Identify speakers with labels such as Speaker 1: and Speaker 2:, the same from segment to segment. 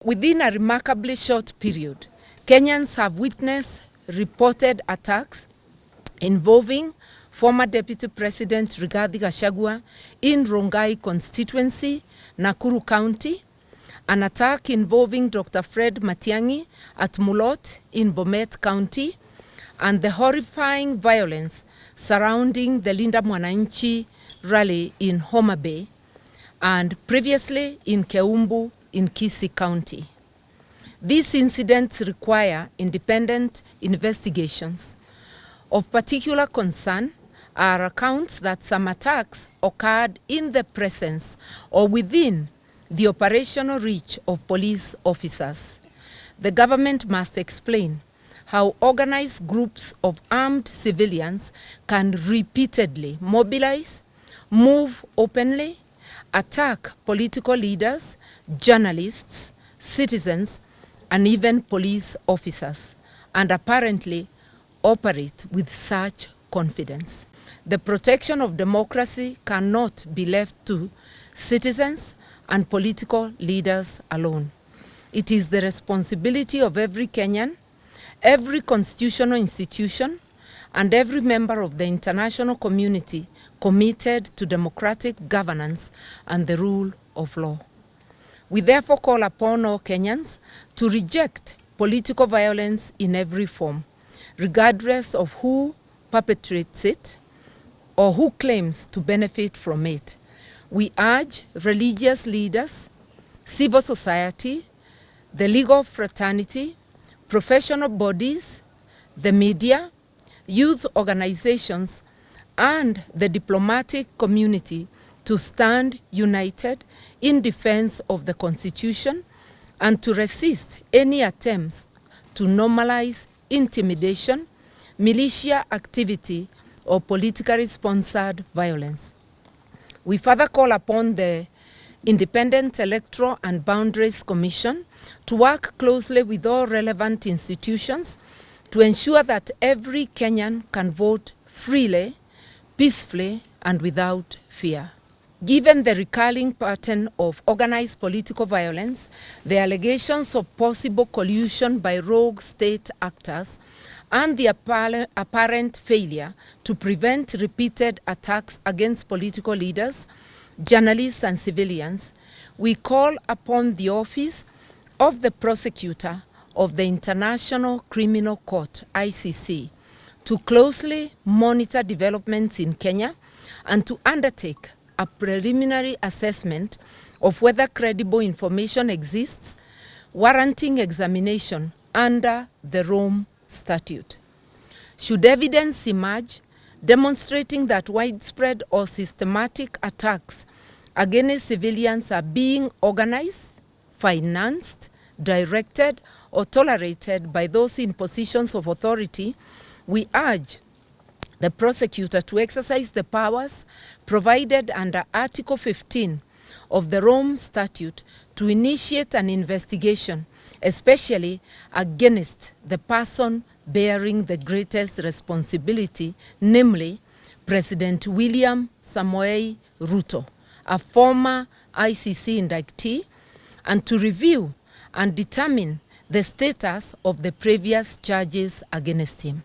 Speaker 1: Within a remarkably short period, Kenyans have witnessed reported attacks involving former Deputy President Rigathi Gachagua in Rongai constituency, Nakuru County, an attack involving Dr. Fred Matiang'i at Mulot in Bomet County, and the horrifying violence surrounding the Linda Mwananchi rally in Homa Bay, and previously in Keumbu in Kisii County. These incidents require independent investigations. Of particular concern are accounts that some attacks occurred in the presence or within the operational reach of police officers. The government must explain how organized groups of armed civilians can repeatedly mobilize, move openly, attack political leaders, journalists, citizens, and even police officers, and apparently operate with such confidence. The protection of democracy cannot be left to citizens and political leaders alone. It is the responsibility of every Kenyan, every constitutional institution, and every member of the international community committed to democratic governance and the rule of law. We therefore call upon all Kenyans to reject political violence in every form, regardless of who perpetrates it or who claims to benefit from it. We urge religious leaders, civil society, the legal fraternity, professional bodies, the media, youth organizations, and the diplomatic community to stand united in defense of the Constitution and to resist any attempts to normalize intimidation, militia activity, or politically sponsored violence. We further call upon the Independent Electoral and Boundaries Commission to work closely with all relevant institutions to ensure that every Kenyan can vote freely, peacefully, and without fear. Given the recurring pattern of organized political violence, the allegations of possible collusion by rogue state actors, and the apparent failure to prevent repeated attacks against political leaders, journalists, and civilians, we call upon the Office of the Prosecutor of the International Criminal Court, ICC, to closely monitor developments in Kenya and to undertake a preliminary assessment of whether credible information exists warranting examination under the Rome Statute. Should evidence emerge demonstrating that widespread or systematic attacks against civilians are being organized, financed, directed, or tolerated by those in positions of authority, we urge the prosecutor to exercise the powers provided under Article 15 of the Rome Statute to initiate an investigation, especially against the person bearing the greatest responsibility, namely President William Samoei Ruto, a former ICC indictee, and to review and determine the status of the previous charges against him.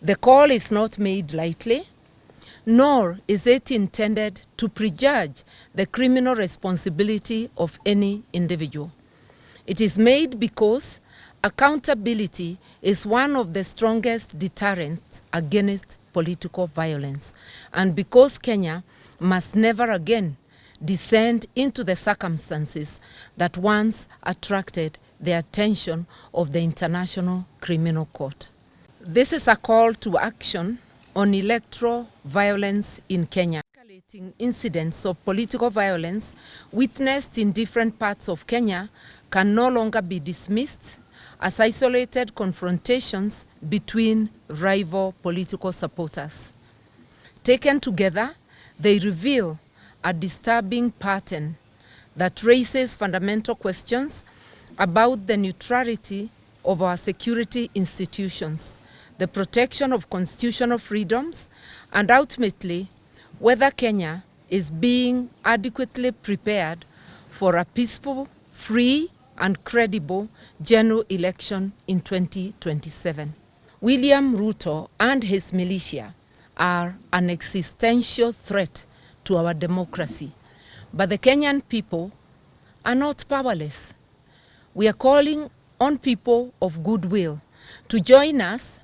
Speaker 1: The call is not made lightly, nor is it intended to prejudge the criminal responsibility of any individual. It is made because accountability is one of the strongest deterrents against political violence, and because Kenya must never again descend into the circumstances that once attracted the attention of the International Criminal Court. This is a call to action on electoral violence in Kenya. Escalating incidents of political violence witnessed in different parts of Kenya can no longer be dismissed as isolated confrontations between rival political supporters. Taken together, they reveal a disturbing pattern that raises fundamental questions about the neutrality of our security institutions, the protection of constitutional freedoms, and ultimately, whether Kenya is being adequately prepared for a peaceful, free, and credible general election in 2027. William Ruto and his militia are an existential threat to our democracy, but the Kenyan people are not powerless. We are calling on people of goodwill to join us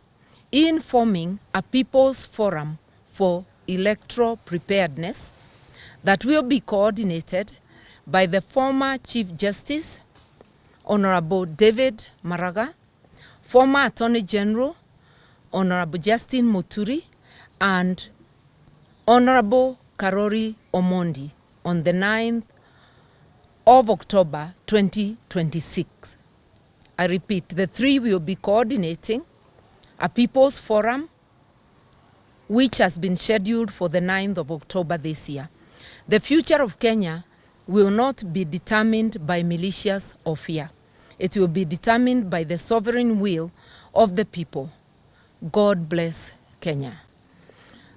Speaker 1: in forming a People's Forum for Electoral Preparedness that will be coordinated by the former Chief Justice, Honorable David Maraga, former Attorney General, Honorable Justin Muturi, and Honorable Karori Omondi on the 9th of October 2026. I repeat, the three will be coordinating a People's Forum which has been scheduled for the 9th of October this year. The future of Kenya will not be determined by militias or fear. It will be determined by the sovereign will of the people. God bless Kenya.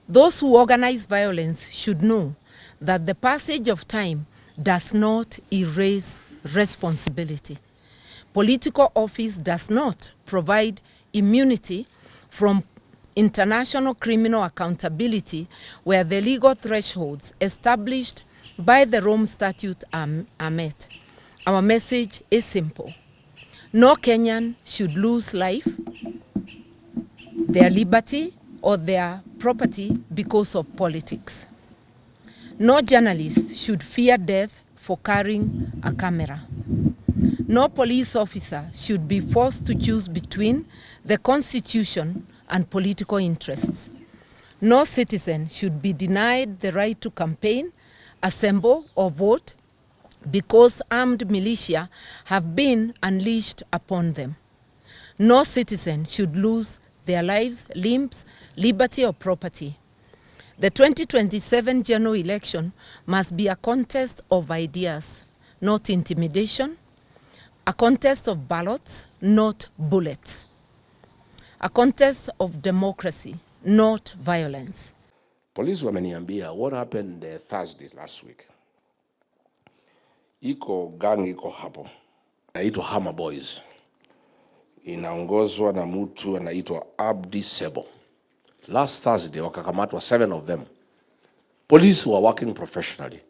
Speaker 1: Those who organize violence should know that the passage of time does not erase responsibility. Political office does not provide immunity from international criminal accountability where the legal thresholds established by the Rome Statute are met. Our message is simple. No Kenyan should lose life, their liberty, or their property because of politics. No journalist should fear death for carrying a camera. No police officer should be forced to choose between the Constitution and political interests. No citizen should be denied the right to campaign, assemble, or vote because armed militia have been unleashed upon them. No citizen should lose their lives, limbs, liberty, or property. The 2027 general election must be a contest of ideas, not intimidation, a contest of ballots, not bullets, a contest of democracy, not violence.
Speaker 2: Police wameniambia what happened Thursday last week. Iko gang iko hapo. Inaitwa Hammer Boys. Inaongozwa na mtu anaitwa Abdi Sebo. Last Thursday wakakamatwa 7 of them. Police were working professionally.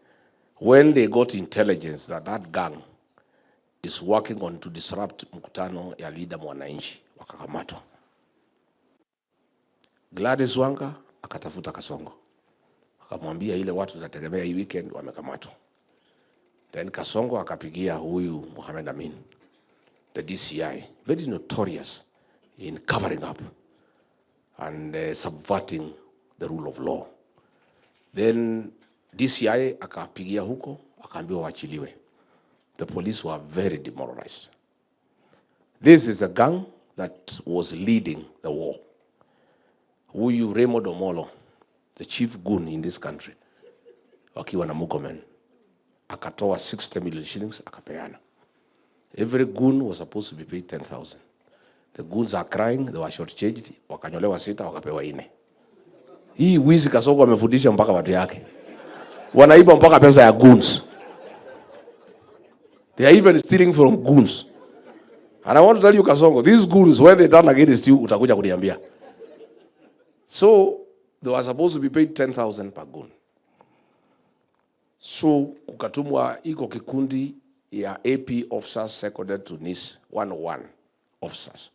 Speaker 2: When they got intelligence that that gang is working on to disrupt mkutano ya leader mwananchi, wakakamatwa. Gladys Wanga akatafuta Kasongo. Akamwambia ile watu zategemea hii weekend wamekamatwa. Then Kasongo akapigia huyu Mohamed Amin, the DCI, very notorious in covering up and subverting the rule of law. Then DCI akapigia huko, akaambiwa waachiliwe. The police were very demoralized. This is a gang that was leading the war. Huyu Raymond Omolo, the chief goon in this country, wakiwa na Mukomen, akatoa 60 million shillings akapeana. Every goon was supposed to be paid 10,000. The goons are crying, they were shortchanged, wakanyolewa 6 wakapewa 4. Hii wizi Kasongo amefundisha mpaka watu yake. Wanaiba mpaka pesa ya goons. They are even stealing from goons. And I want to tell you Kasongo, these goons, when they turn against you, utakuja kuniambia. So they were supposed to be paid 10,000 per goon. So kukatumwa iko kikundi ya AP officers seconded to NIS 101 officers.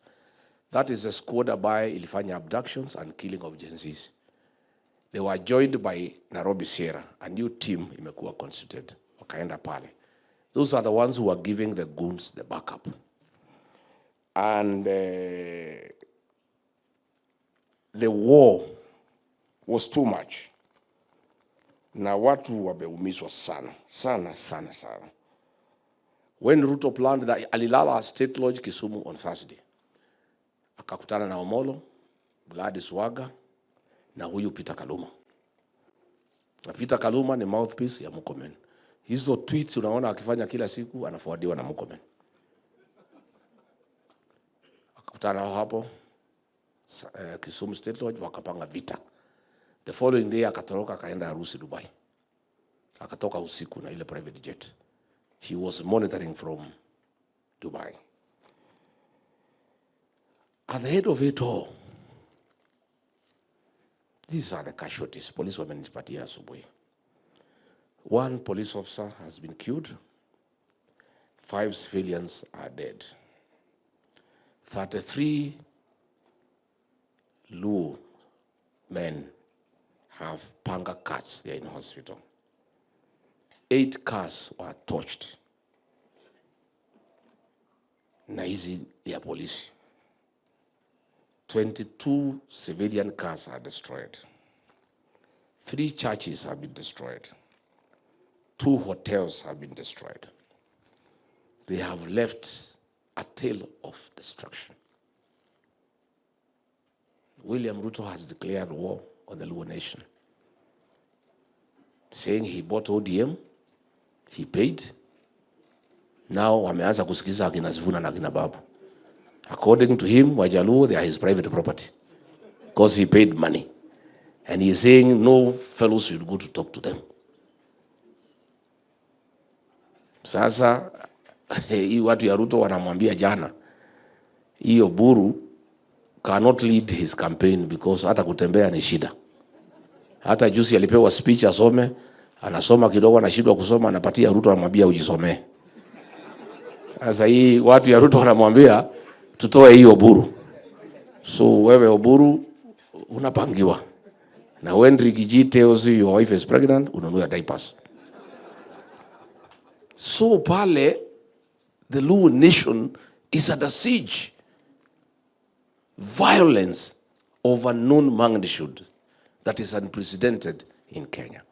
Speaker 2: That is a squad by ilifanya abductions and killing of Gen Zs. They were joined by Nairobi Sierra, a new team imekuwa constituted. Wakaenda pale. Those are the ones who are giving the goons the backup. And the war was too much. Na watu wameumizwa sana, sana, sana, sana. When Ruto planned that, alilala State Lodge Kisumu on Thursday. Akakutana na Omolo, Gladys Wanga, na huyu Peter Kaluma. Na Peter Kaluma ni mouthpiece ya Mukomen. Hizo tweets unaona akifanya kila siku anafuadiwa na Mukomen. Akakutana hapo Kisumu State Lodge wakapanga vita. The following day akatoroka akaenda harusi Dubai. Akatoka usiku na ile private jet. He was monitoring from Dubai. At the head of it all, these are the casualties. Police wamenipatia asubuhi. 1 police officer has been killed. 5 civilians are dead. 33 Luo men have panga cuts. They are in hospital. 8 cars were torched. Na hizi ya polisi. 22 civilian cars are destroyed. 3 churches have been destroyed. 2 hotels have been destroyed. They have left a tale of destruction. William Ruto has declared war on the Luo nation, saying he bought ODM, he paid. Now wameanza kusikiza akina Sifuna na akina Babu. According to him, Wajaluo, they are his private property because he paid money. And he is saying no fellows should go to talk to them. Sasa hii watu ya Ruto wanamwambia jana, hiyo Buru cannot lead his campaign because hata kutembea ni shida. Hata juzi alipewa speech asome, anasoma kidogo, anashindwa kusoma, anapatia Ruto, anamwambia ujisomee. Sasa hii watu ya Ruto wanamwambia tutoe hiyo Buru. So wewe Oburu unapangiwa. Na when Rigiji tells you your wife is pregnant, unanunua diapers. So pale, the Luo nation is under siege. Violence of unknown magnitude that is unprecedented in Kenya.